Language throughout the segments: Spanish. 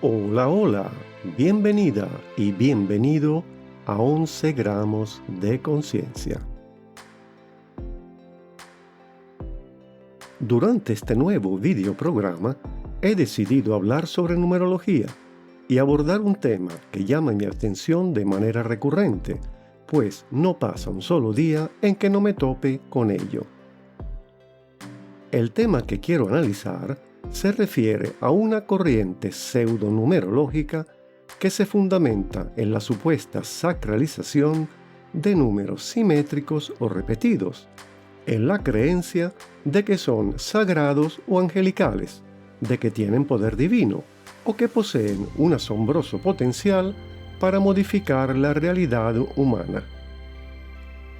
Hola, hola, bienvenida y bienvenido a 11 gramos de conciencia. Durante este nuevo videoprograma he decidido hablar sobre numerología y abordar un tema que llama mi atención de manera recurrente, pues no pasa un solo día en que no me tope con ello. El tema que quiero analizar se refiere a una corriente pseudonumerológica que se fundamenta en la supuesta sacralización de números simétricos o repetidos, en la creencia de que son sagrados o angelicales, de que tienen poder divino o que poseen un asombroso potencial para modificar la realidad humana.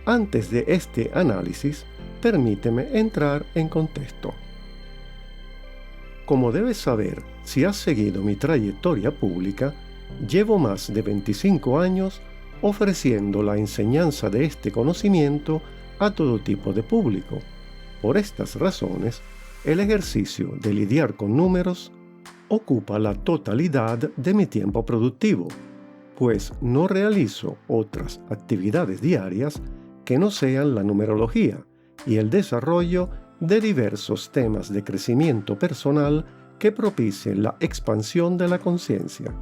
Antes de este análisis, permíteme entrar en contexto. Como debes saber, si has seguido mi trayectoria pública, llevo más de 25 años ofreciendo la enseñanza de este conocimiento a todo tipo de público. Por estas razones, el ejercicio de lidiar con números ocupa la totalidad de mi tiempo productivo, pues no realizo otras actividades diarias que no sean la numerología y el desarrollo de diversos temas de crecimiento personal que propicien la expansión de la conciencia.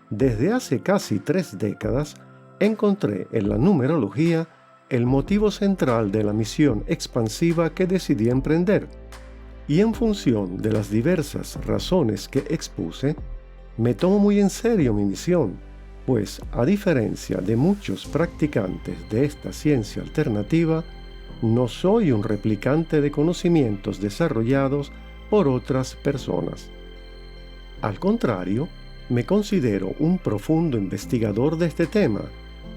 Desde hace casi 3 décadas, encontré en la numerología el motivo central de la misión expansiva que decidí emprender, y en función de las diversas razones que expuse, me tomo muy en serio mi misión, pues a diferencia de muchos practicantes de esta ciencia alternativa, no soy un replicante de conocimientos desarrollados por otras personas. Al contrario, me considero un profundo investigador de este tema,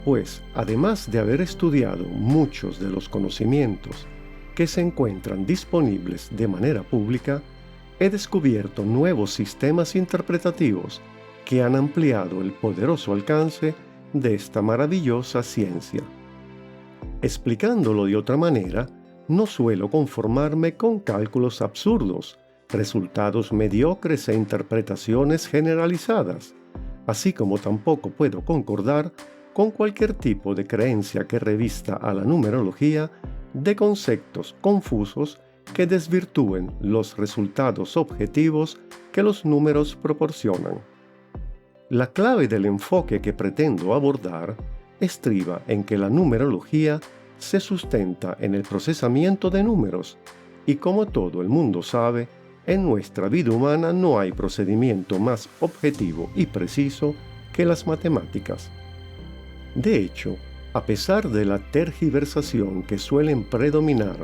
pues además de haber estudiado muchos de los conocimientos que se encuentran disponibles de manera pública, he descubierto nuevos sistemas interpretativos que han ampliado el poderoso alcance de esta maravillosa ciencia. Explicándolo de otra manera, no suelo conformarme con cálculos absurdos, resultados mediocres e interpretaciones generalizadas, así como tampoco puedo concordar con cualquier tipo de creencia que revista a la numerología de conceptos confusos que desvirtúen los resultados objetivos que los números proporcionan. La clave del enfoque que pretendo abordar estriba en que la numerología se sustenta en el procesamiento de números, y como todo el mundo sabe, en nuestra vida humana no hay procedimiento más objetivo y preciso que las matemáticas. De hecho, a pesar de la tergiversación que suelen predominar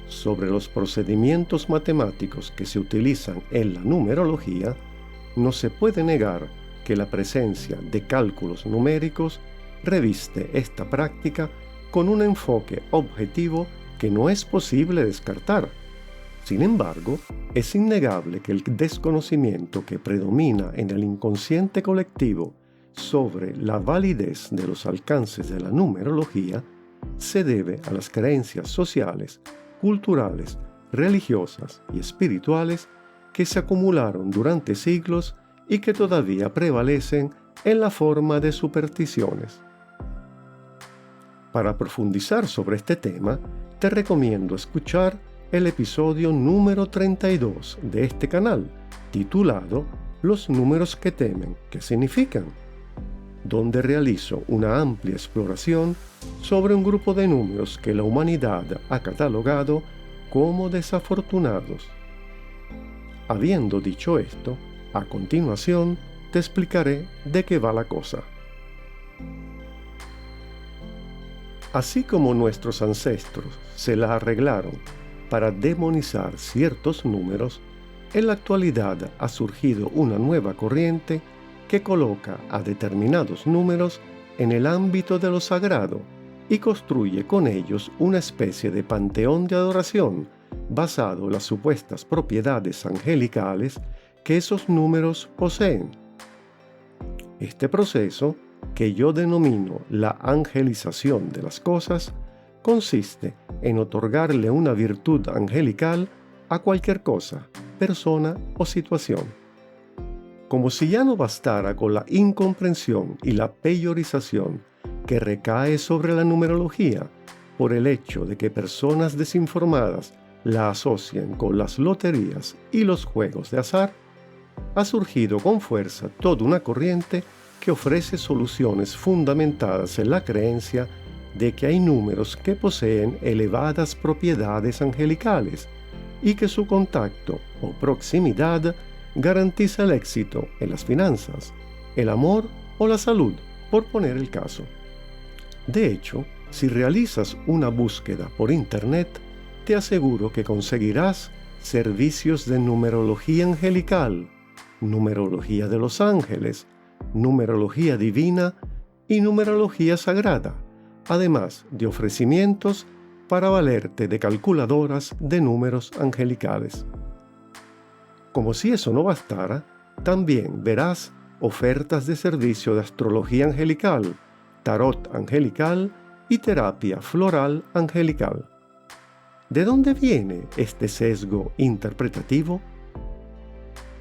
sobre los procedimientos matemáticos que se utilizan en la numerología, no se puede negar que la presencia de cálculos numéricos reviste esta práctica con un enfoque objetivo que no es posible descartar. Sin embargo, es innegable que el desconocimiento que predomina en el inconsciente colectivo sobre la validez de los alcances de la numerología se debe a las creencias sociales, culturales, religiosas y espirituales que se acumularon durante siglos y que todavía prevalecen en la forma de supersticiones. Para profundizar sobre este tema, te recomiendo escuchar el episodio número 32 de este canal, titulado Los números que temen, ¿qué significan?, donde realizo una amplia exploración sobre un grupo de números que la humanidad ha catalogado como desafortunados. Habiendo dicho esto, a continuación te explicaré de qué va la cosa. Así como nuestros ancestros se la arreglaron para demonizar ciertos números, en la actualidad ha surgido una nueva corriente que coloca a determinados números en el ámbito de lo sagrado y construye con ellos una especie de panteón de adoración basado en las supuestas propiedades angelicales que esos números poseen. Este proceso, que yo denomino la angelización de las cosas, consiste en otorgarle una virtud angelical a cualquier cosa, persona o situación. Como si ya no bastara con la incomprensión y la peyorización que recae sobre la numerología por el hecho de que personas desinformadas la asocian con las loterías y los juegos de azar, ha surgido con fuerza toda una corriente que ofrece soluciones fundamentadas en la creencia de que hay números que poseen elevadas propiedades angelicales y que su contacto o proximidad garantiza el éxito en las finanzas, el amor o la salud, por poner el caso. De hecho, si realizas una búsqueda por internet, te aseguro que conseguirás servicios de numerología angelical, numerología de los ángeles, numerología divina y numerología sagrada, además de ofrecimientos para valerte de calculadoras de números angelicales. Como si eso no bastara, también verás ofertas de servicio de astrología angelical, tarot angelical y terapia floral angelical. ¿De dónde viene este sesgo interpretativo?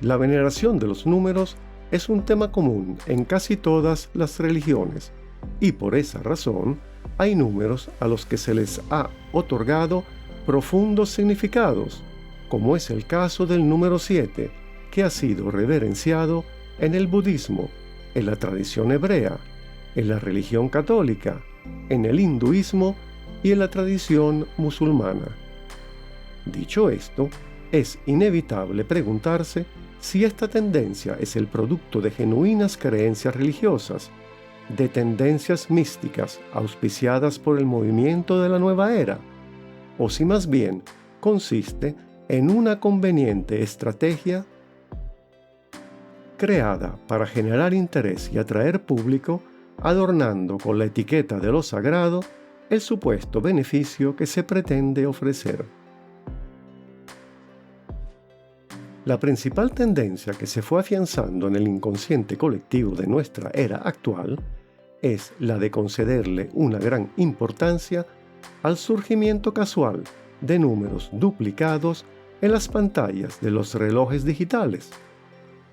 La veneración de los números es un tema común en casi todas las religiones, y por esa razón hay números a los que se les ha otorgado profundos significados, como es el caso del número 7, que ha sido reverenciado en el budismo, en la tradición hebrea, en la religión católica, en el hinduismo y en la tradición musulmana. Dicho esto, es inevitable preguntarse si esta tendencia es el producto de genuinas creencias religiosas, de tendencias místicas auspiciadas por el movimiento de la nueva era, o si más bien consiste en una conveniente estrategia creada para generar interés y atraer público, adornando con la etiqueta de lo sagrado el supuesto beneficio que se pretende ofrecer. La principal tendencia que se fue afianzando en el inconsciente colectivo de nuestra era actual es la de concederle una gran importancia al surgimiento casual de números duplicados en las pantallas de los relojes digitales,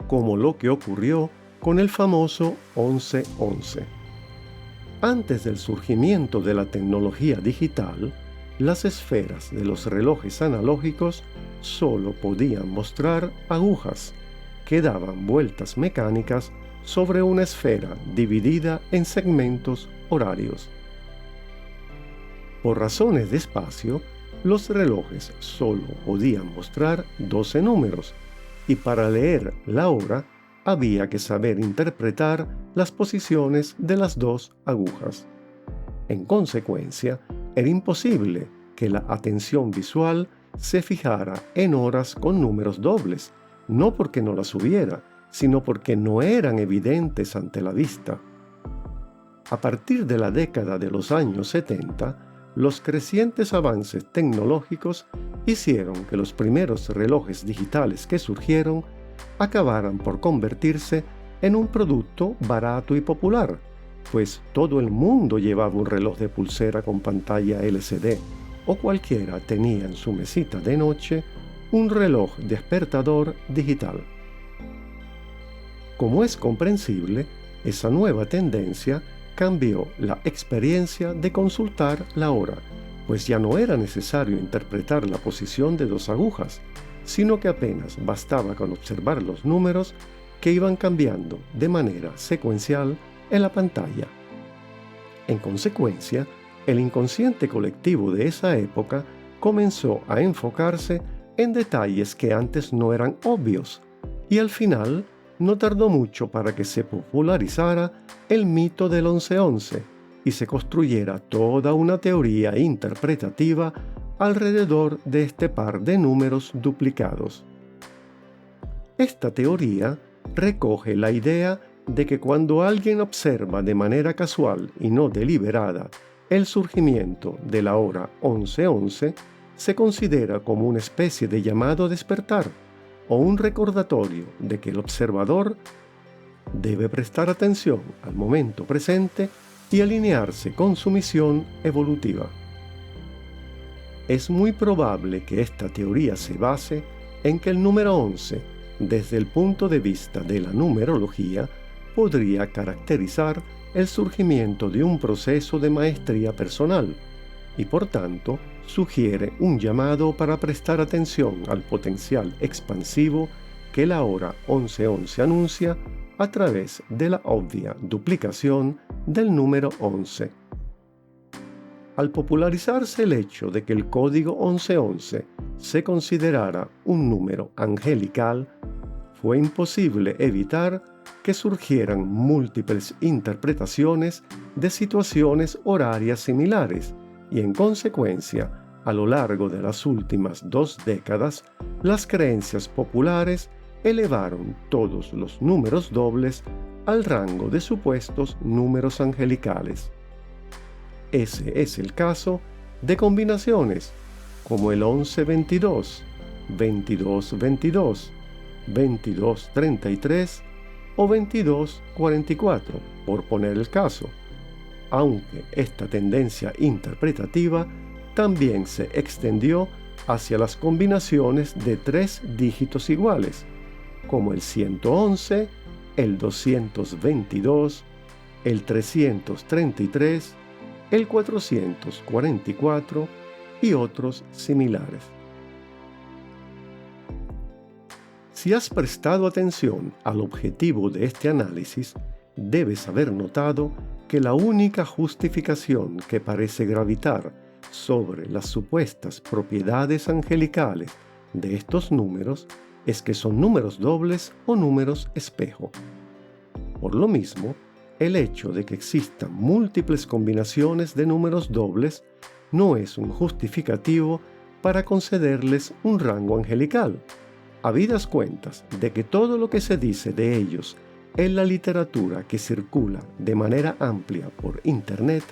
como lo que ocurrió con el famoso 1111. Antes del surgimiento de la tecnología digital, las esferas de los relojes analógicos solo podían mostrar agujas que daban vueltas mecánicas sobre una esfera dividida en segmentos horarios. Por razones de espacio, los relojes solo podían mostrar 12 números, y para leer la hora había que saber interpretar las posiciones de las dos agujas. En consecuencia, era imposible que la atención visual se fijara en horas con números dobles, no porque no las hubiera, sino porque no eran evidentes ante la vista. A partir de la década de los años 70, los crecientes avances tecnológicos hicieron que los primeros relojes digitales que surgieron acabaran por convertirse en un producto barato y popular, pues todo el mundo llevaba un reloj de pulsera con pantalla LCD, o cualquiera tenía en su mesita de noche un reloj despertador digital. Como es comprensible, esa nueva tendencia cambió la experiencia de consultar la hora, pues ya no era necesario interpretar la posición de dos agujas, sino que apenas bastaba con observar los números que iban cambiando de manera secuencial en la pantalla. En consecuencia, el inconsciente colectivo de esa época comenzó a enfocarse en detalles que antes no eran obvios, y al final no tardó mucho para que se popularizara el mito del 1111 y se construyera toda una teoría interpretativa alrededor de este par de números duplicados. Esta teoría recoge la idea de que cuando alguien observa de manera casual y no deliberada el surgimiento de la hora 1111, se considera como una especie de llamado a despertar o un recordatorio de que el observador debe prestar atención al momento presente y alinearse con su misión evolutiva. Es muy probable que esta teoría se base en que el número 11, desde el punto de vista de la numerología, podría caracterizar el surgimiento de un proceso de maestría personal y, por tanto, sugiere un llamado para prestar atención al potencial expansivo que la hora 1111 anuncia a través de la obvia duplicación del número 11. Al popularizarse el hecho de que el código 1111 se considerara un número angelical, fue imposible evitar que surgieran múltiples interpretaciones de situaciones horarias similares y, en consecuencia, a lo largo de las últimas 2 décadas, las creencias populares elevaron todos los números dobles al rango de supuestos números angelicales. Ese es el caso de combinaciones como el 11-22, 22-22, 22-33 o 22-44, por poner el caso, aunque esta tendencia interpretativa también se extendió hacia las combinaciones de 3 dígitos iguales, como el 111, el 222, el 333, el 444 y otros similares. Si has prestado atención al objetivo de este análisis, debes haber notado que la única justificación que parece gravitar sobre las supuestas propiedades angelicales de estos números es que son números dobles o números espejo. Por lo mismo, el hecho de que existan múltiples combinaciones de números dobles no es un justificativo para concederles un rango angelical, habidas cuentas de que todo lo que se dice de ellos en la literatura que circula de manera amplia por Internet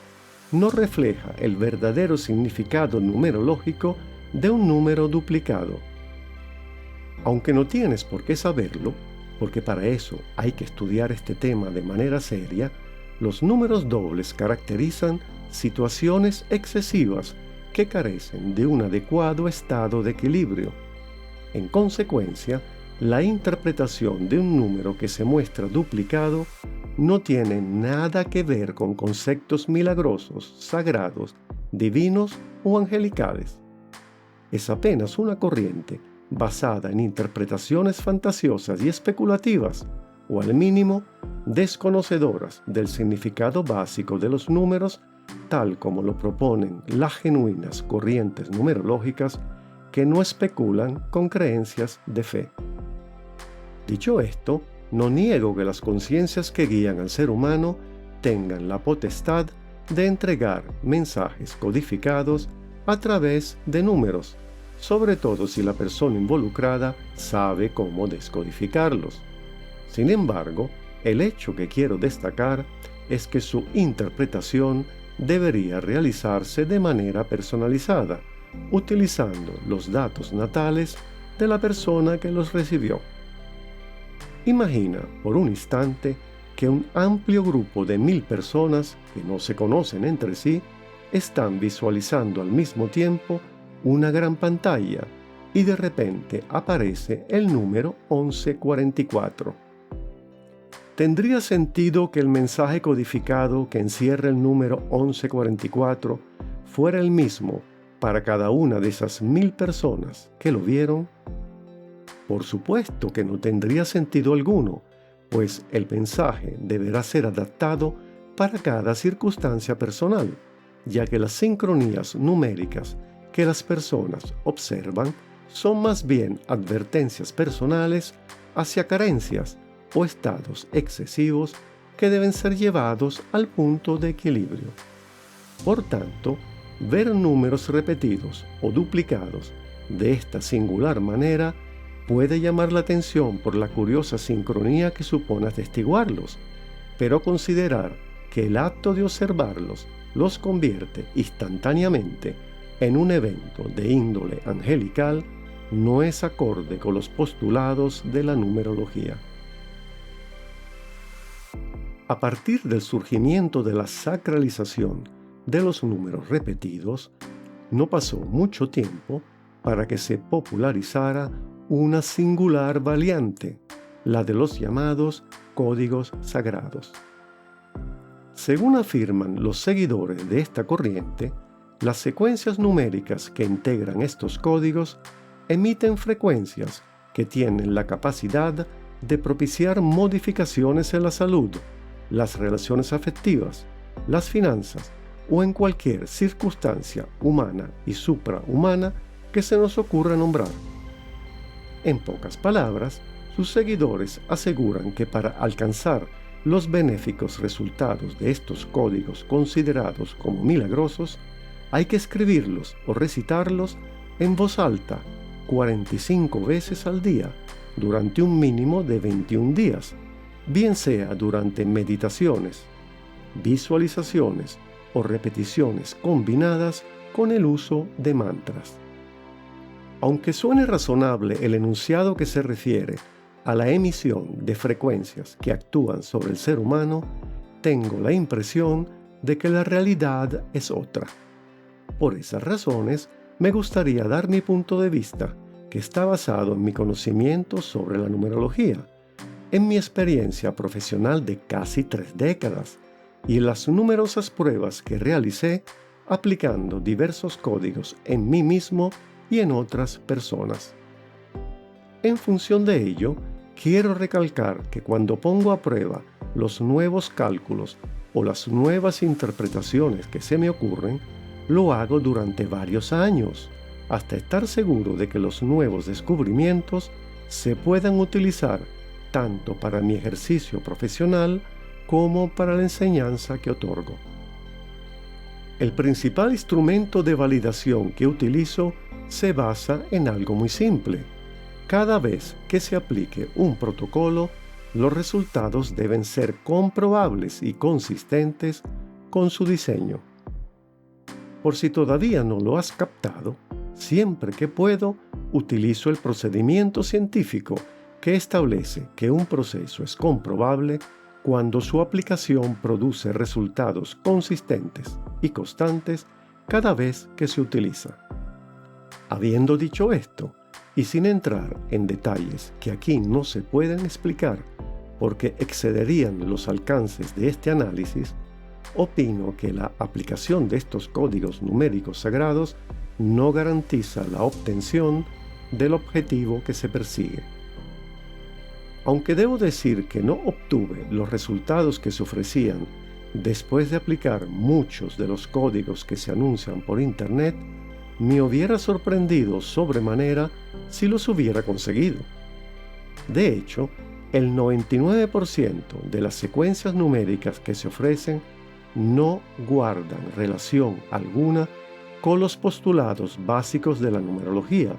no refleja el verdadero significado numerológico de un número duplicado. Aunque no tienes por qué saberlo, porque para eso hay que estudiar este tema de manera seria, los números dobles caracterizan situaciones excesivas que carecen de un adecuado estado de equilibrio. En consecuencia, la interpretación de un número que se muestra duplicado no tiene nada que ver con conceptos milagrosos, sagrados, divinos o angelicales. Es apenas una corriente basada en interpretaciones fantasiosas y especulativas, o al mínimo, desconocedoras del significado básico de los números, tal como lo proponen las genuinas corrientes numerológicas que no especulan con creencias de fe. Dicho esto, no niego que las conciencias que guían al ser humano tengan la potestad de entregar mensajes codificados a través de números, sobre todo si la persona involucrada sabe cómo descodificarlos. Sin embargo, el hecho que quiero destacar es que su interpretación debería realizarse de manera personalizada, utilizando los datos natales de la persona que los recibió. Imagina por un instante que un amplio grupo de 1000 personas que no se conocen entre sí están visualizando al mismo tiempo una gran pantalla y de repente aparece el número 1144. ¿Tendría sentido que el mensaje codificado que encierra el número 1144 fuera el mismo para cada una de esas 1000 personas que lo vieron? Por supuesto que no tendría sentido alguno, pues el mensaje deberá ser adaptado para cada circunstancia personal, ya que las sincronías numéricas que las personas observan son más bien advertencias personales hacia carencias o estados excesivos que deben ser llevados al punto de equilibrio. Por tanto, ver números repetidos o duplicados de esta singular manera puede llamar la atención por la curiosa sincronía que supone atestiguarlos, pero considerar que el acto de observarlos los convierte instantáneamente en un evento de índole angelical no es acorde con los postulados de la numerología. A partir del surgimiento de la sacralización de los números repetidos, no pasó mucho tiempo para que se popularizara una singular variante, la de los llamados códigos sagrados. Según afirman los seguidores de esta corriente, las secuencias numéricas que integran estos códigos emiten frecuencias que tienen la capacidad de propiciar modificaciones en la salud, las relaciones afectivas, las finanzas o en cualquier circunstancia humana y suprahumana que se nos ocurra nombrar. En pocas palabras, sus seguidores aseguran que para alcanzar los benéficos resultados de estos códigos considerados como milagrosos, hay que escribirlos o recitarlos en voz alta 45 veces al día durante un mínimo de 21 días, bien sea durante meditaciones, visualizaciones o repeticiones combinadas con el uso de mantras. Aunque suene razonable el enunciado que se refiere a la emisión de frecuencias que actúan sobre el ser humano, tengo la impresión de que la realidad es otra. Por esas razones, me gustaría dar mi punto de vista, que está basado en mi conocimiento sobre la numerología, en mi experiencia profesional de casi 3 décadas y en las numerosas pruebas que realicé aplicando diversos códigos en mí mismo y en otras personas. En función de ello, quiero recalcar que cuando pongo a prueba los nuevos cálculos o las nuevas interpretaciones que se me ocurren, lo hago durante varios años, hasta estar seguro de que los nuevos descubrimientos se puedan utilizar tanto para mi ejercicio profesional como para la enseñanza que otorgo. El principal instrumento de validación que utilizo se basa en algo muy simple. Cada vez que se aplique un protocolo, los resultados deben ser comprobables y consistentes con su diseño. Por si todavía no lo has captado, siempre que puedo, utilizo el procedimiento científico que establece que un proceso es comprobable cuando su aplicación produce resultados consistentes y constantes cada vez que se utiliza. Habiendo dicho esto, y sin entrar en detalles que aquí no se pueden explicar porque excederían los alcances de este análisis, opino que la aplicación de estos códigos numéricos sagrados no garantiza la obtención del objetivo que se persigue. Aunque debo decir que no obtuve los resultados que se ofrecían después de aplicar muchos de los códigos que se anuncian por Internet, me hubiera sorprendido sobremanera si los hubiera conseguido. De hecho, el 99% de las secuencias numéricas que se ofrecen no guardan relación alguna con los postulados básicos de la numerología,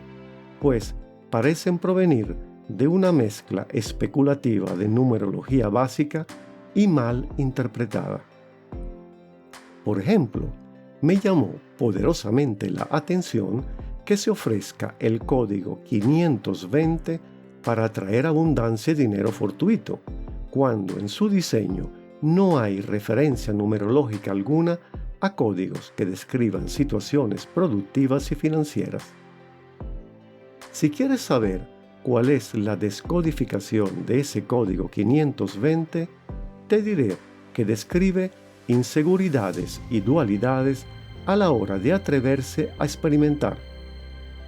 pues parecen provenir de una mezcla especulativa de numerología básica y mal interpretada. Por ejemplo, me llamó poderosamente la atención que se ofrezca el código 520 para atraer abundancia y dinero fortuito, cuando en su diseño no hay referencia numerológica alguna a códigos que describan situaciones productivas y financieras. Si quieres saber cuál es la descodificación de ese código 520, te diré que describe inseguridades y dualidades a la hora de atreverse a experimentar.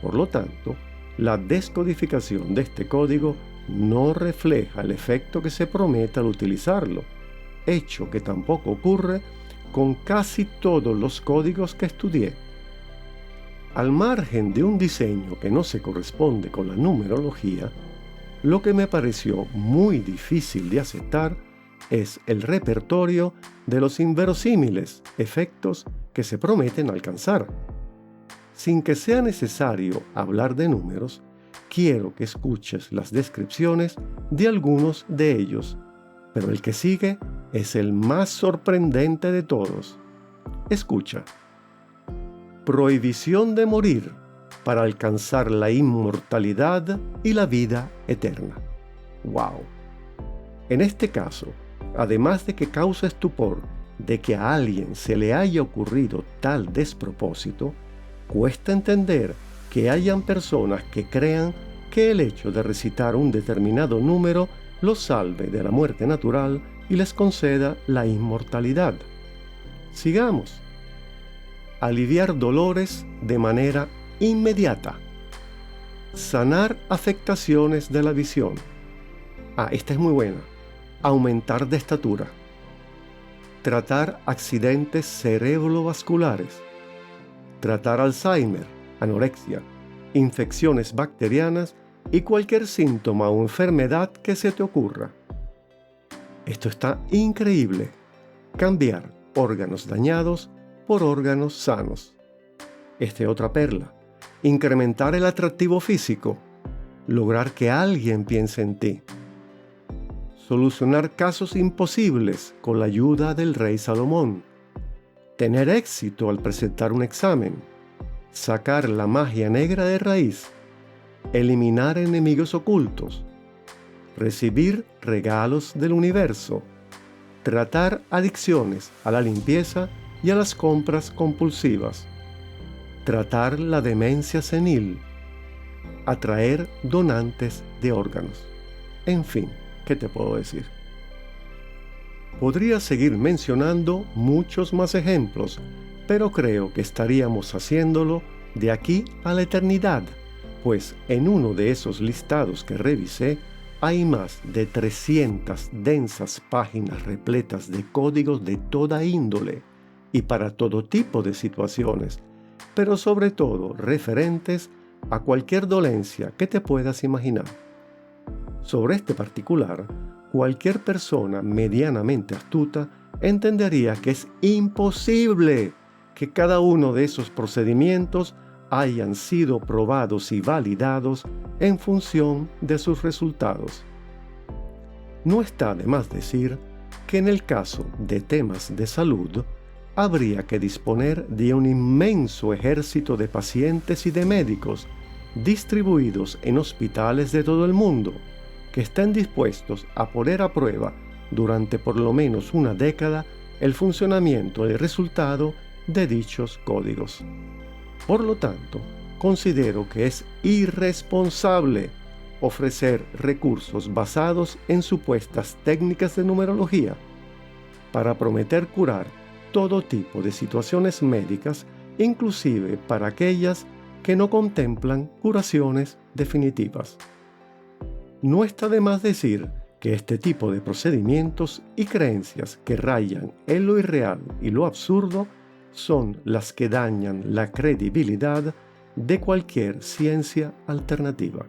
Por lo tanto, la descodificación de este código no refleja el efecto que se promete al utilizarlo, hecho que tampoco ocurre con casi todos los códigos que estudié. Al margen de un diseño que no se corresponde con la numerología, lo que me pareció muy difícil de aceptar es el repertorio de los inverosímiles efectos que se prometen alcanzar. Sin que sea necesario hablar de números, quiero que escuches las descripciones de algunos de ellos, pero el que sigue es el más sorprendente de todos. Escucha. Prohibición de morir para alcanzar la inmortalidad y la vida eterna. ¡Wow! En este caso, además de que causa estupor de que a alguien se le haya ocurrido tal despropósito, cuesta entender que hayan personas que crean que el hecho de recitar un determinado número los salve de la muerte natural y les conceda la inmortalidad. Sigamos. Aliviar dolores de manera inmediata. Sanar afectaciones de la visión. Esta es muy buena. Aumentar de estatura. Tratar accidentes cerebrovasculares. Tratar Alzheimer, anorexia, infecciones bacterianas y cualquier síntoma o enfermedad que se te ocurra. Esto está increíble. Cambiar órganos dañados por órganos sanos. Esta es otra perla. Incrementar el atractivo físico. Lograr que alguien piense en ti. Solucionar casos imposibles con la ayuda del rey Salomón. Tener éxito al presentar un examen. Sacar la magia negra de raíz. Eliminar enemigos ocultos. Recibir regalos del universo. Tratar adicciones a la limpieza y a las compras compulsivas. Tratar la demencia senil. Atraer donantes de órganos. En fin, ¿qué te puedo decir? Podría seguir mencionando muchos más ejemplos, pero creo que estaríamos haciéndolo de aquí a la eternidad, pues en uno de esos listados que revisé hay más de 300 densas páginas repletas de códigos de toda índole y para todo tipo de situaciones, pero sobre todo referentes a cualquier dolencia que te puedas imaginar. Sobre este particular, cualquier persona medianamente astuta entendería que es imposible que cada uno de esos procedimientos hayan sido probados y validados en función de sus resultados. No está de más decir que en el caso de temas de salud, habría que disponer de un inmenso ejército de pacientes y de médicos distribuidos en hospitales de todo el mundo, que estén dispuestos a poner a prueba durante por lo menos una década el funcionamiento y el resultado de dichos códigos. Por lo tanto, considero que es irresponsable ofrecer recursos basados en supuestas técnicas de numerología para prometer curar todo tipo de situaciones médicas, inclusive para aquellas que no contemplan curaciones definitivas. No está de más decir que este tipo de procedimientos y creencias que rayan en lo irreal y lo absurdo son las que dañan la credibilidad de cualquier ciencia alternativa.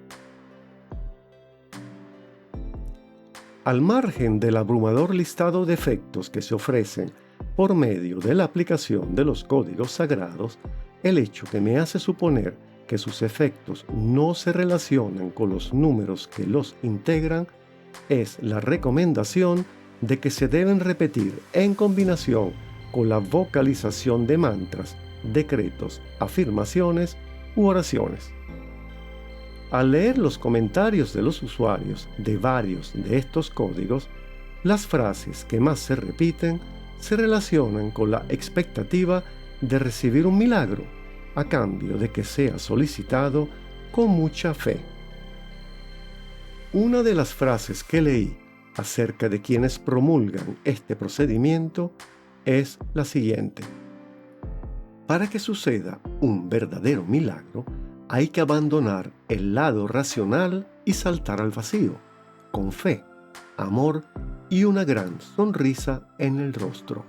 Al margen del abrumador listado de efectos que se ofrecen por medio de la aplicación de los códigos sagrados, el hecho que me hace suponer que sus efectos no se relacionan con los números que los integran es la recomendación de que se deben repetir en combinación con la vocalización de mantras, decretos, afirmaciones u oraciones. Al leer los comentarios de los usuarios de varios de estos códigos, las frases que más se repiten se relacionan con la expectativa de recibir un milagro, a cambio de que sea solicitado con mucha fe. Una de las frases que leí acerca de quienes promulgan este procedimiento es la siguiente: para que suceda un verdadero milagro, hay que abandonar el lado racional y saltar al vacío, con fe, amor y una gran sonrisa en el rostro.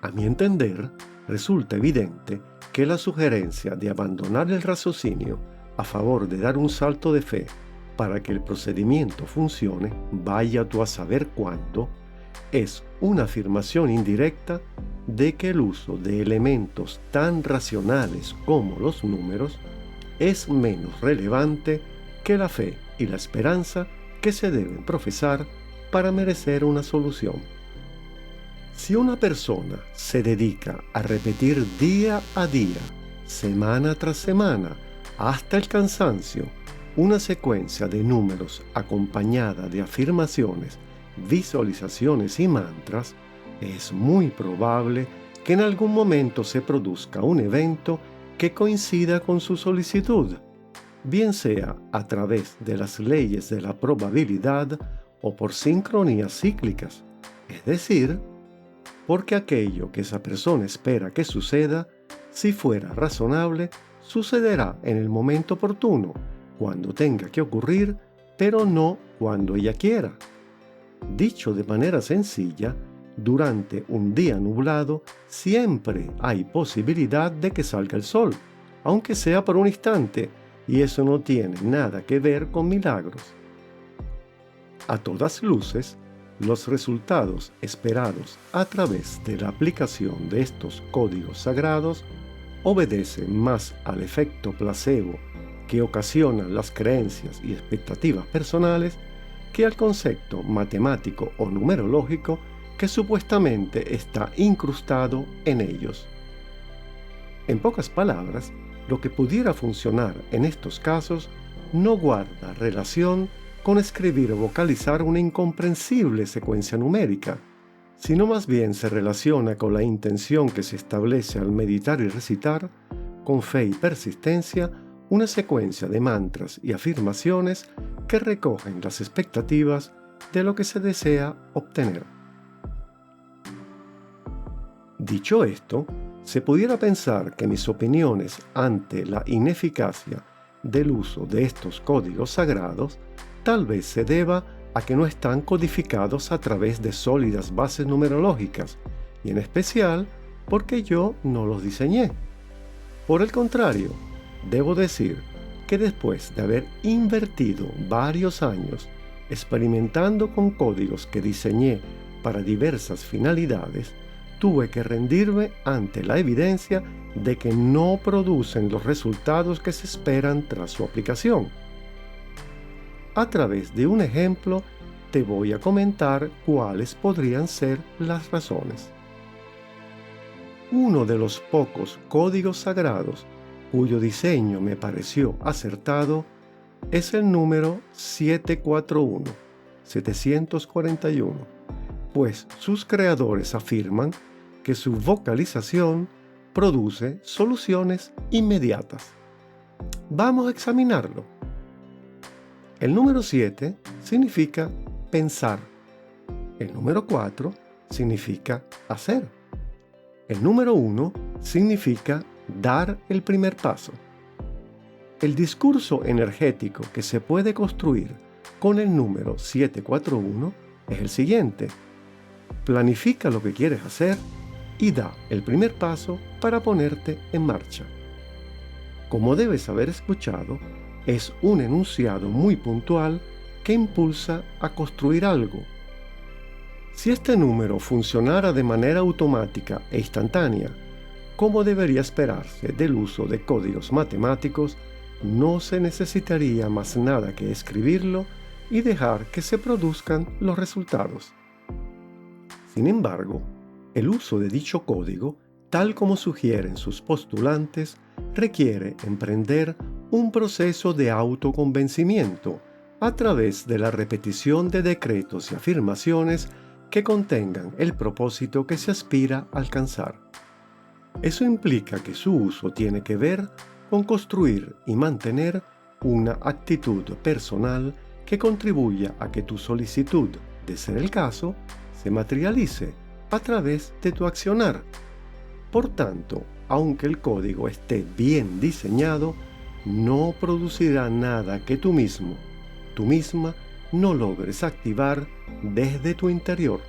A mi entender, resulta evidente que la sugerencia de abandonar el raciocinio a favor de dar un salto de fe para que el procedimiento funcione, vaya tú a saber cuándo, es una afirmación indirecta de que el uso de elementos tan racionales como los números es menos relevante que la fe y la esperanza que se deben profesar para merecer una solución. Si una persona se dedica a repetir día a día, semana tras semana, hasta el cansancio, una secuencia de números acompañada de afirmaciones, visualizaciones y mantras, es muy probable que en algún momento se produzca un evento que coincida con su solicitud. bien sea a través de las leyes de la probabilidad o por sincronías cíclicas, es decir, porque aquello que esa persona espera que suceda, si fuera razonable, sucederá en el momento oportuno, cuando tenga que ocurrir, pero no cuando ella quiera. Dicho de manera sencilla, durante un día nublado siempre hay posibilidad de que salga el sol, aunque sea por un instante, y eso no tiene nada que ver con milagros. A todas luces, los resultados esperados a través de la aplicación de estos códigos sagrados obedecen más al efecto placebo que ocasionan las creencias y expectativas personales que al concepto matemático o numerológico que supuestamente está incrustado en ellos. En pocas palabras, lo que pudiera funcionar en estos casos no guarda relación con escribir o vocalizar una incomprensible secuencia numérica, sino más bien se relaciona con la intención que se establece al meditar y recitar, con fe y persistencia, una secuencia de mantras y afirmaciones que recogen las expectativas de lo que se desea obtener. Dicho esto, se pudiera pensar que mis opiniones ante la ineficacia del uso de estos códigos sagrados tal vez se deba a que no están codificados a través de sólidas bases numerológicas, y en especial porque yo no los diseñé. Por el contrario, debo decir que después de haber invertido varios años experimentando con códigos que diseñé para diversas finalidades, tuve que rendirme ante la evidencia de que no producen los resultados que se esperan tras su aplicación. A través de un ejemplo, te voy a comentar cuáles podrían ser las razones. Uno de los pocos códigos sagrados cuyo diseño me pareció acertado es el número 741, pues sus creadores afirman que su vocalización produce soluciones inmediatas. Vamos a examinarlo. El número 7 significa pensar. El número 4 significa hacer. El número 1 significa dar el primer paso. El discurso energético que se puede construir con el número 741 es el siguiente. Planifica lo que quieres hacer y da el primer paso para ponerte en marcha. Como debes haber escuchado, es un enunciado muy puntual que impulsa a construir algo. Si este número funcionara de manera automática e instantánea, como debería esperarse del uso de códigos matemáticos, no se necesitaría más nada que escribirlo y dejar que se produzcan los resultados. Sin embargo, el uso de dicho código, tal como sugieren sus postulantes, requiere emprender un proceso de autoconvencimiento a través de la repetición de decretos y afirmaciones que contengan el propósito que se aspira a alcanzar. Eso implica que su uso tiene que ver con construir y mantener una actitud personal que contribuya a que tu solicitud, de ser el caso, se materialice a través de tu accionar. Por tanto, aunque el código esté bien diseñado, no producirá nada que tú mismo, tú misma, no logres activar desde tu interior.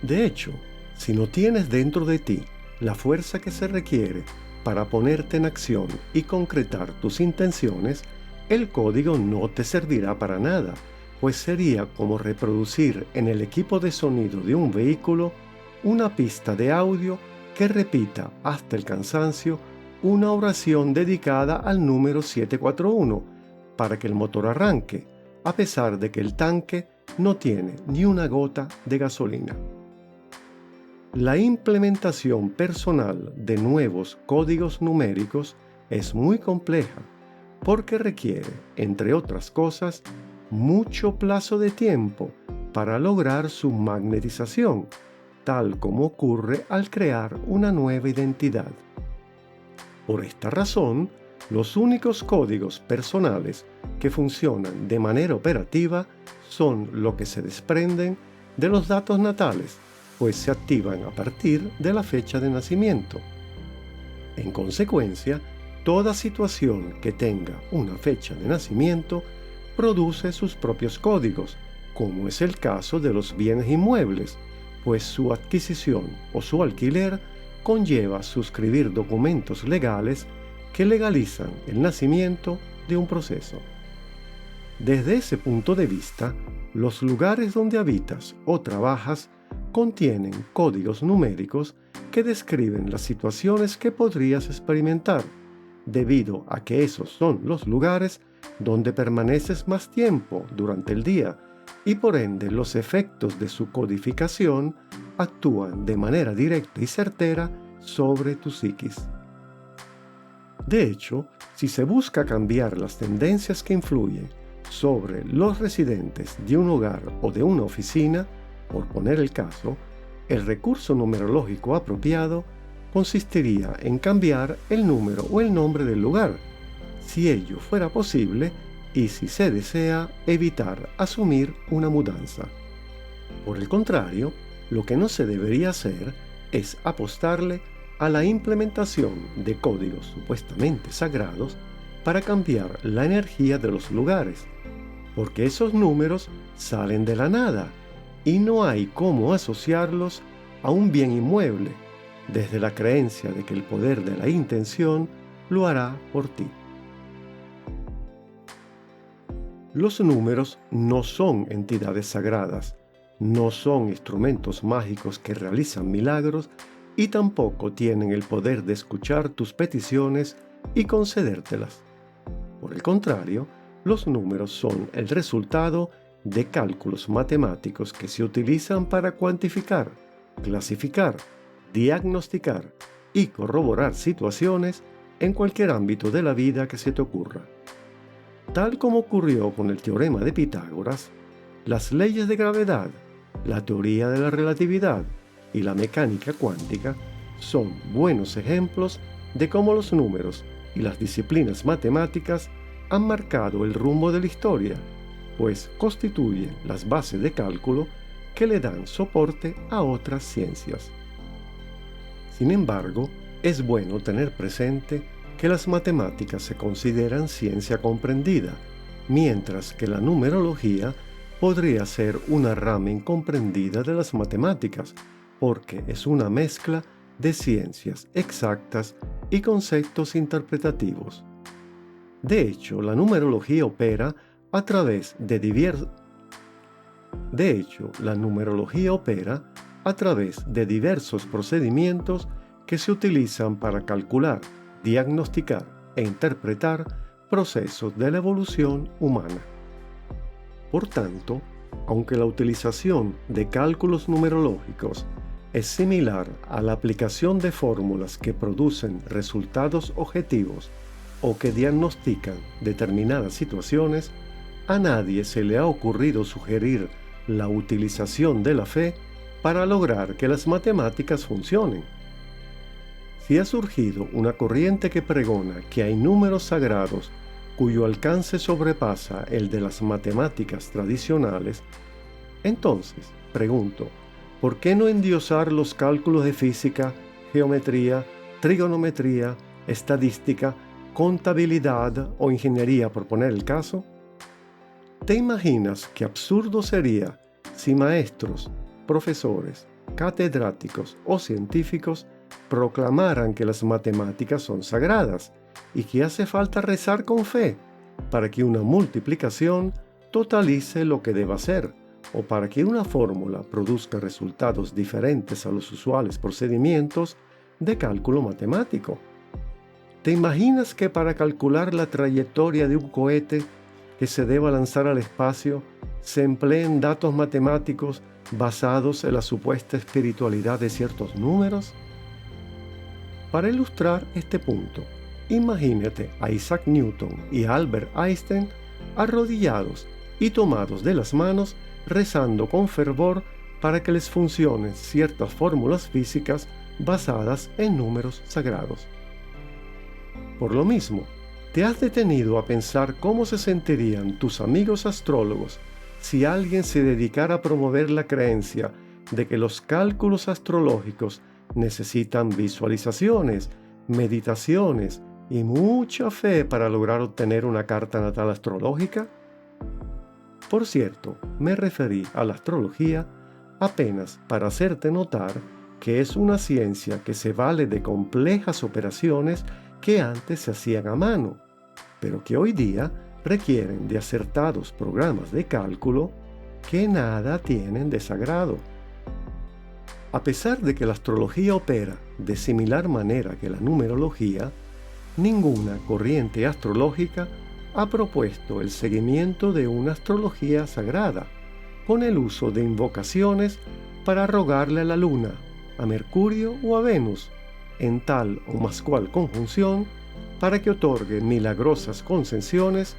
De hecho, si no tienes dentro de ti la fuerza que se requiere para ponerte en acción y concretar tus intenciones, el código no te servirá para nada, pues sería como reproducir en el equipo de sonido de un vehículo una pista de audio que repita hasta el cansancio una oración dedicada al número 741 para que el motor arranque, a pesar de que el tanque no tiene ni una gota de gasolina. La implementación personal de nuevos códigos numéricos es muy compleja porque requiere, entre otras cosas, mucho plazo de tiempo para lograr su magnetización, tal como ocurre al crear una nueva identidad. Por esta razón, Los únicos códigos personales que funcionan de manera operativa son los que se desprenden de los datos natales, pues se activan a partir de la fecha de nacimiento. En consecuencia, toda situación que tenga una fecha de nacimiento produce sus propios códigos, como es el caso de los bienes inmuebles, pues su adquisición o su alquiler conlleva suscribir documentos legales que legalizan el nacimiento de un proceso. Desde ese punto de vista, los lugares donde habitas o trabajas contienen códigos numéricos que describen las situaciones que podrías experimentar, debido a que esos son los lugares donde permaneces más tiempo durante el día y por ende los efectos de su codificación actúan de manera directa y certera sobre tu psiquis. De hecho, si se busca cambiar las tendencias que influyen sobre los residentes de un hogar o de una oficina, por poner el caso, el recurso numerológico apropiado consistiría en cambiar el número o el nombre del lugar, si ello fuera posible y si se desea evitar asumir una mudanza. Por el contrario, lo que no se debería hacer es apostarle a la implementación de códigos supuestamente sagrados para cambiar la energía de los lugares, porque esos números salen de la nada y no hay cómo asociarlos a un bien inmueble, desde la creencia de que el poder de la intención lo hará por ti. Los números no son entidades sagradas, no son instrumentos mágicos que realizan milagros y tampoco tienen el poder de escuchar tus peticiones y concedértelas. Por el contrario, los números son el resultado de cálculos matemáticos que se utilizan para cuantificar, clasificar, diagnosticar y corroborar situaciones en cualquier ámbito de la vida que se te ocurra. Tal como ocurrió con el teorema de Pitágoras, las leyes de gravedad, la teoría de la relatividad y la mecánica cuántica son buenos ejemplos de cómo los números y las disciplinas matemáticas han marcado el rumbo de la historia, pues constituyen las bases de cálculo que le dan soporte a otras ciencias. Sin embargo, es bueno tener presente que las matemáticas se consideran ciencia comprendida, mientras que la numerología podría ser una rama incomprendida de las matemáticas, porque es una mezcla de ciencias exactas y conceptos interpretativos. De hecho, la numerología opera a través de diversos procedimientos que se utilizan para calcular, diagnosticar e interpretar procesos de la evolución humana. Por tanto, aunque la utilización de cálculos numerológicos es similar a la aplicación de fórmulas que producen resultados objetivos o que diagnostican determinadas situaciones, a nadie se le ha ocurrido sugerir la utilización de la fe para lograr que las matemáticas funcionen. Si ha surgido una corriente que pregona que hay números sagrados cuyo alcance sobrepasa el de las matemáticas tradicionales, entonces, pregunto, ¿por qué no endiosar los cálculos de física, geometría, trigonometría, estadística, contabilidad o ingeniería, por poner el caso? ¿Te imaginas qué absurdo sería si maestros, profesores, catedráticos o científicos proclamaran que las matemáticas son sagradas y que hace falta rezar con fe para que una multiplicación totalice lo que deba ser, o para que una fórmula produzca resultados diferentes a los usuales procedimientos de cálculo matemático? ¿Te imaginas que para calcular la trayectoria de un cohete que se deba lanzar al espacio se empleen datos matemáticos basados en la supuesta espiritualidad de ciertos números? Para ilustrar este punto, imagínate a Isaac Newton y a Albert Einstein arrodillados y tomados de las manos rezando con fervor para que les funcionen ciertas fórmulas físicas basadas en números sagrados. Por lo mismo, ¿Te has detenido a pensar cómo se sentirían tus amigos astrólogos si alguien se dedicara a promover la creencia de que los cálculos astrológicos necesitan visualizaciones, meditaciones y mucha fe para lograr obtener una carta natal astrológica? Por cierto, me referí a la astrología apenas para hacerte notar que es una ciencia que se vale de complejas operaciones que antes se hacían a mano, pero que hoy día requieren de acertados programas de cálculo que nada tienen de sagrado. A pesar de que la astrología opera de similar manera que la numerología, ninguna corriente astrológica ha propuesto el seguimiento de una astrología sagrada, con el uso de invocaciones para rogarle a la luna, a Mercurio o a Venus, en tal o más cual conjunción, para que otorgue milagrosas concesiones,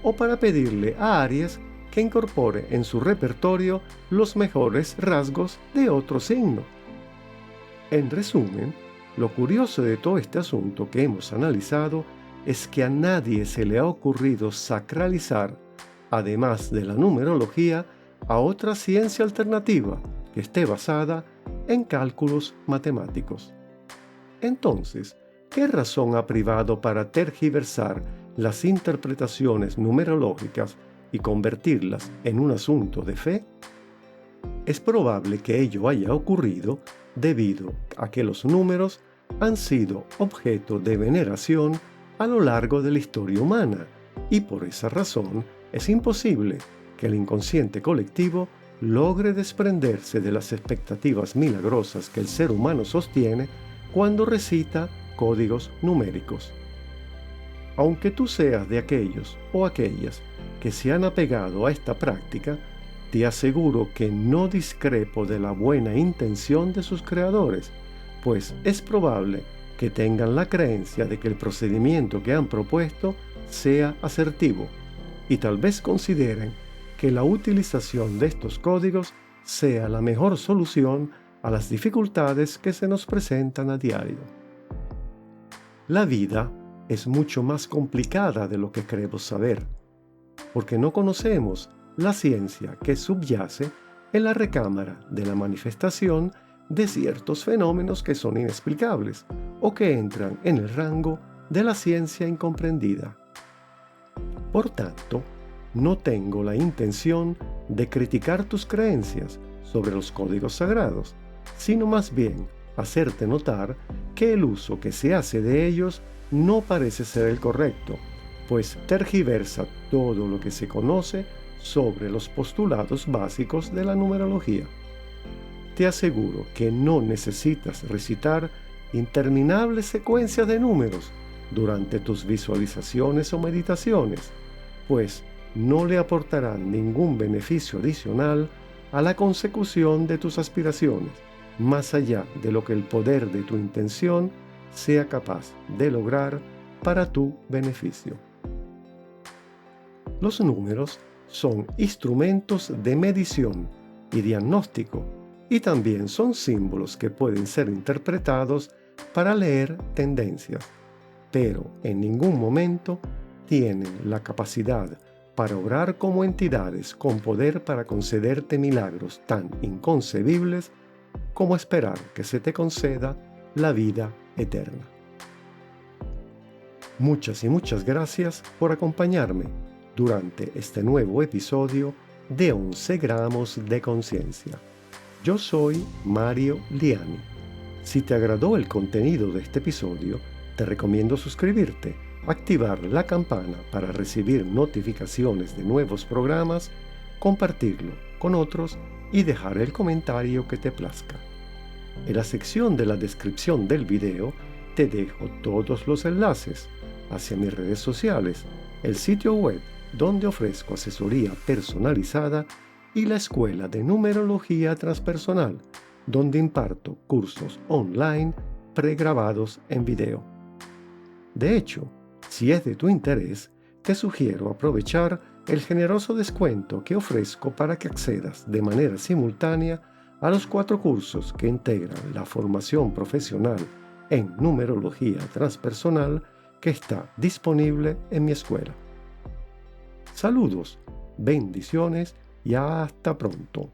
o para pedirle a Aries que incorpore en su repertorio los mejores rasgos de otro signo. En resumen, lo curioso de todo este asunto que hemos analizado es que a nadie se le ha ocurrido sacralizar, además de la numerología, a otra ciencia alternativa que esté basada en cálculos matemáticos. Entonces, ¿qué razón ha privado para tergiversar las interpretaciones numerológicas y convertirlas en un asunto de fe? Es probable que ello haya ocurrido debido a que los números han sido objeto de veneración a lo largo de la historia humana, y por esa razón es imposible que el inconsciente colectivo logre desprenderse de las expectativas milagrosas que el ser humano sostiene cuando recita códigos numéricos. Aunque tú seas de aquellos o aquellas que se han apegado a esta práctica, te aseguro que no discrepo de la buena intención de sus creadores, pues es probable que tengan la creencia de que el procedimiento que han propuesto sea asertivo, y tal vez consideren que la utilización de estos códigos sea la mejor solución a las dificultades que se nos presentan a diario. La vida es mucho más complicada de lo que creemos saber, porque no conocemos la ciencia que subyace en la recámara de la manifestación de ciertos fenómenos que son inexplicables o que entran en el rango de la ciencia incomprendida. Por tanto, no tengo la intención de criticar tus creencias sobre los códigos sagrados, sino más bien hacerte notar que el uso que se hace de ellos no parece ser el correcto, pues tergiversa todo lo que se conoce sobre los postulados básicos de la numerología. Te aseguro que no necesitas recitar interminables secuencias de números durante tus visualizaciones o meditaciones, pues no le aportarán ningún beneficio adicional a la consecución de tus aspiraciones, más allá de lo que el poder de tu intención sea capaz de lograr para tu beneficio. Los números son instrumentos de medición y diagnóstico, y también son símbolos que pueden ser interpretados para leer tendencias, pero en ningún momento tienen la capacidad para obrar como entidades con poder para concederte milagros tan inconcebibles como esperar que se te conceda la vida eterna. Muchas y muchas gracias por acompañarme durante este nuevo episodio de 11 gramos de conciencia. Yo soy Mario Liani. Si te agradó el contenido de este episodio, te recomiendo suscribirte, activar la campana para recibir notificaciones de nuevos programas, compartirlo con otros y dejar el comentario que te plazca. En la sección de la descripción del video te dejo todos los enlaces hacia mis redes sociales, el sitio web donde ofrezco asesoría personalizada y la Escuela de Numerología Transpersonal, donde imparto cursos online pregrabados en video. De hecho, si es de tu interés, te sugiero aprovechar el generoso descuento que ofrezco para que accedas de manera simultánea a los 4 cursos que integran la formación profesional en numerología transpersonal que está disponible en mi escuela. Saludos, bendiciones y hasta pronto.